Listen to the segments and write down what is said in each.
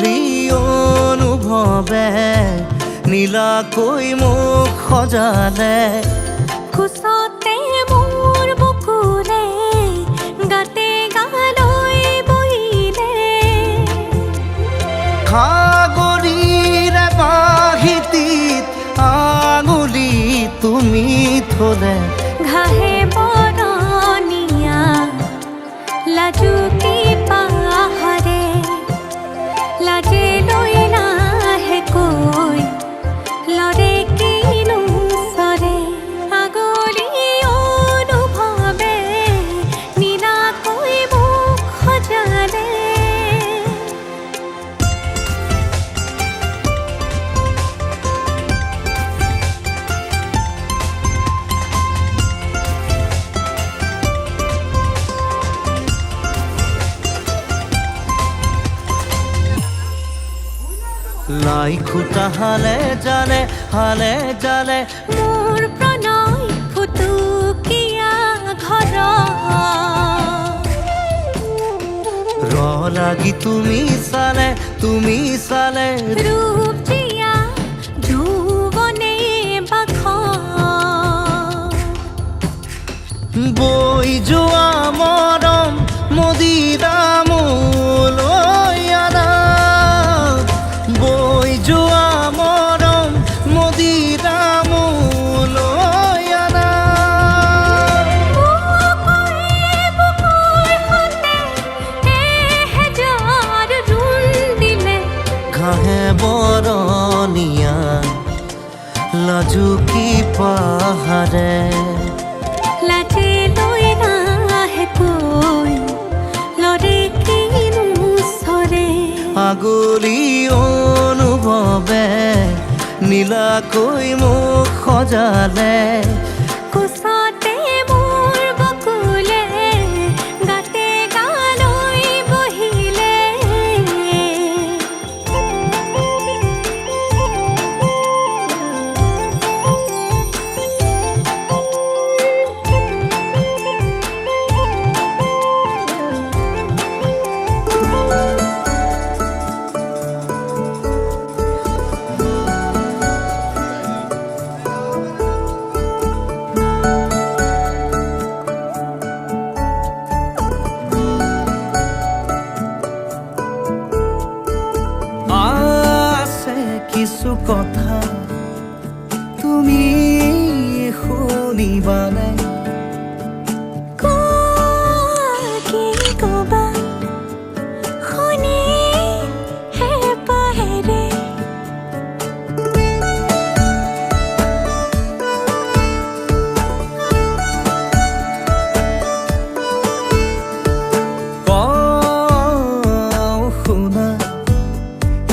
আগলি অনুভৱে নীলাকৈ মোক সজালে কোচতে মোৰ বুকুৰে গাতে গালৈ বহিলে সাগৰীৰে বাহিতিত আঙুলি তুমি থলে ঘাহে বৰণীয়া লাজুকী পাহাৰে লাজে লৈ লাহেকৈ লৰে কিনো চৰে আগলি অনুভৱে নীলাকৈ মোক সজালে লাই খুটা হালে জালে মোৰ প্ৰণয় ফুটুকীয়া ঘৰ ৰ লাগি তুমি চালে ৰূপ জিয়া যৌৱনে বাখ বৈ যোৱা মৰম মদিৰা মোলৈ আনা বৈ যোৱা মৰম মদিৰা মোলৈ আনা ঘাহে বৰণীয়া লাজুকী পাহাৰে লাজে লৈ লাহেকৈ লৰে কিনো চৰে আগলি অনুভৱে নীলাকৈ মোক সজালে কোচতে মোৰ বকুলে গাতে গালৈ বহিলে আছে কিছু কথা তুমি শুনিবানে কি কবা শুনি হে পাহেৰে শুনা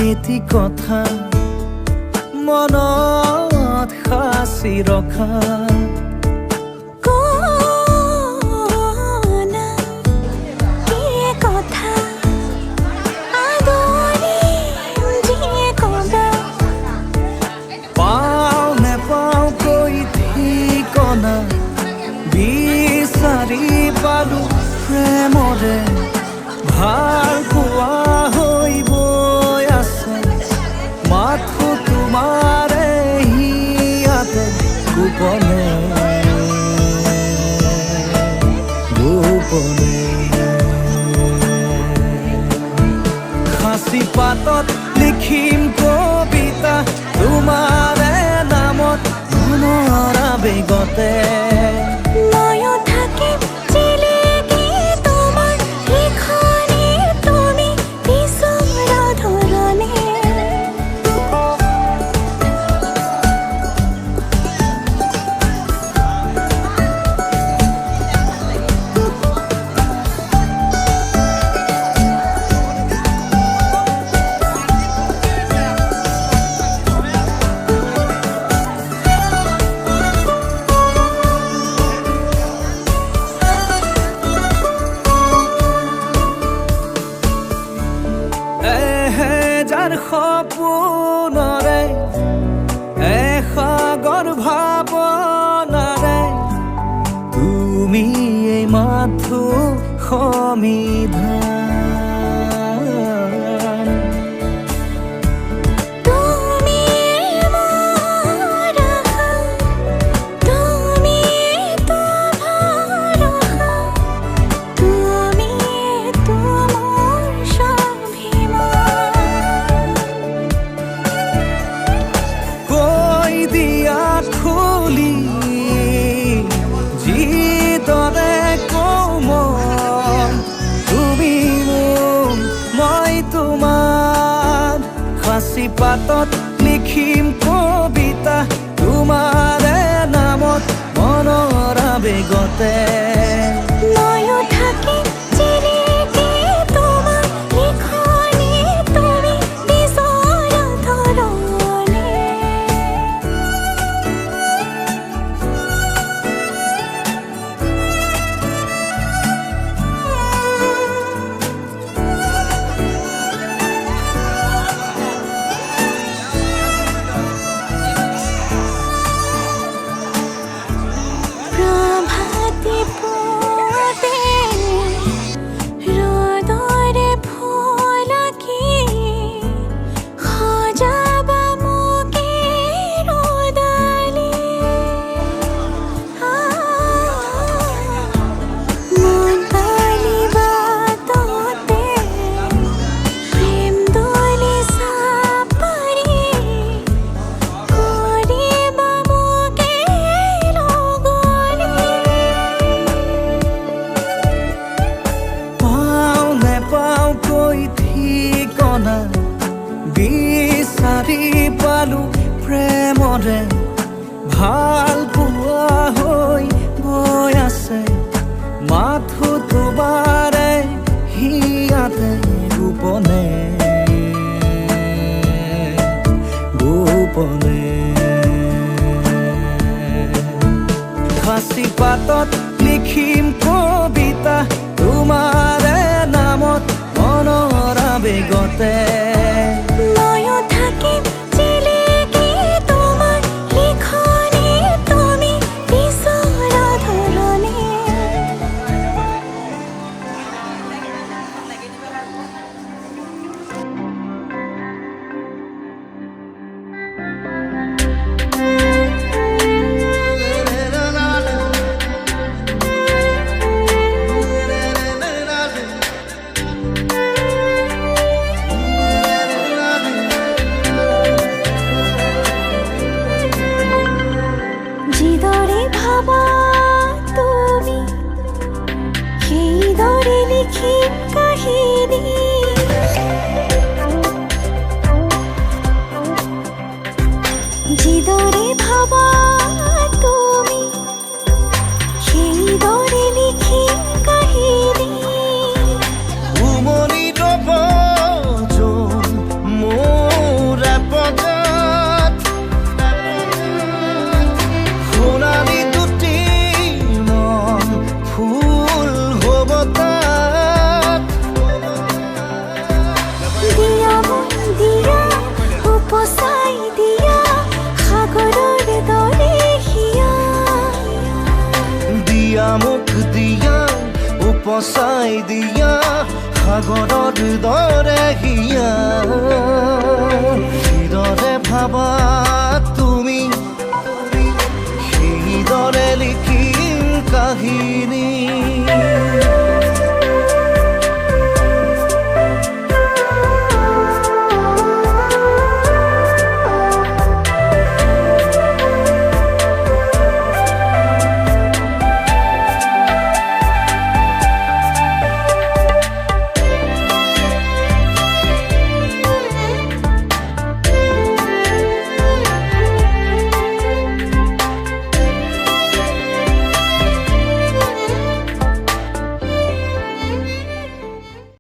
এটি কথা মনত সাঁচি ৰখা কোনা কি কথা আদৰি যিয়ে কবা পাওঁ নেপাওঁ কৈ ঠিকনা বিচাৰি পালো প্ৰেমৰে ভাল পোৱা হৈ বৈ আছে মাথো তোমাৰে হিয়াতে গোপনে সাঁচি পাতত লিখিম কবিতা তোমাৰে নামত মনৰ আবেগতে ময়ো থাকিম জিলিকি তোমাৰ লিখনি তুমি বিচৰা ধৰণে যাৰ সপোনৰে এসাগৰ ভাৱনাৰে তুমি এই মাথো সমিধান খাচী পাতত লিখিম কবিতা তোমাৰে নামত মনৰ আবেগতে ময়ো থাকিম জিলিকি তোমাৰ লিখনি তুমি বিচৰা ধৰণে প্ৰভাতে পোতে ৰোদৰে ফুলকি সজাবা মোকে ৰোদালি মন পালিবা তোতে প্ৰেম দোলে সাপাৰি কৰিবা মোকে লগৰি পাওঁ নেপাওঁ কৈ ঠিকনা বিচাৰি পালো প্ৰেমৰে ভাল পোৱা হৈ গৈ আছে মাথো তোমাৰে হিয়াতে গোপনে গোপনে খাচী পাতত লিখিম কবিতা তোমাৰে নামত মনৰ আবেগতে ময়ো থাকিম জিলিকি তোমাৰ লিখনি তুমি বিচৰা ধৰণে যিদৰে ভাবা তুমি সেইদৰে লিখিম কাহিনী যিদৰে ভাবা তুমি সেইদৰে লিখিম কাহিনী উমনি ৰব যোন মোৰ পদত সোণালী দুটি মন ফুল হ'ব তাত দিয়া মন দিয়া উপচাই দিয়া সাগৰৰ দৰে হিয়া দিয়া মোক দিয়া উপচাই দিয়া সাগৰৰ দৰে হিয়া যিদৰে ভাবা